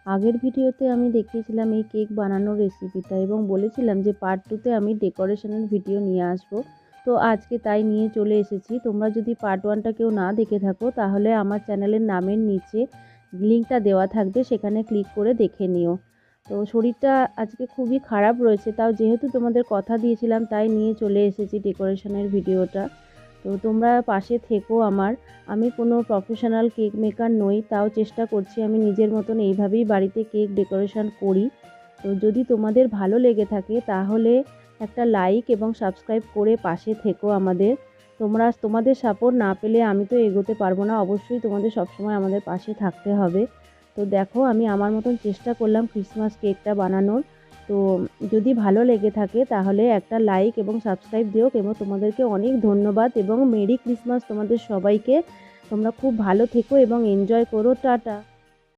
আগের ভিডিওতে আমি দেখিয়েছিলাম এই কেক বানানোর রেসিপিটা এবং বলেছিলাম যে পার্ট 2তে আমি ডেকোরেশনের ভিডিও নিয়ে আসব। তো আজকে তাই নিয়ে চলে এসেছি। তোমরা যদি পার্ট 1টা কেউ না দেখে থাকো তাহলে আমার চ্যানেলের নামের নিচে লিঙ্কটা দেওয়া থাকবে, সেখানে ক্লিক করে দেখে নিও। তো শরীরটা আজকে খুবই খারাপ রয়েছে, তাও যেহেতু তোমাদের কথা দিয়েছিলাম তাই নিয়ে চলে এসেছি ডেকোরেশনের ভিডিওটা। তো তোমরা পাশে থেকো আমার। আমি কোনো প্রফেশনাল কেক মেকার নই, তাও চেষ্টা করছি আমি নিজের মতন এইভাবেই বাড়িতে কেক ডেকোরেশন করি। তো যদি তোমাদের ভালো লেগে থাকে তাহলে একটা লাইক এবং সাবস্ক্রাইব করে পাশে থেকো আমাদের। তোমাদের সাপোর্ট না পেলে আমি তো এগোতে পারবো না, অবশ্যই তোমাদের সবসময় আমাদের পাশে থাকতে হবে। তো দেখো আমি আমার মতন চেষ্টা করলাম ক্রিসমাস কেকটা বানানোর। তো যদি ভালো লেগে থাকে তাহলে একটা লাইক এবং সাবস্ক্রাইব দিও, এবং তোমাদেরকে অনেক ধন্যবাদ এবং মেরি ক্রিসমাস তোমাদের সবাইকে। তোমরা খুব ভালো থেকো এবং এনজয় করো। টাটা।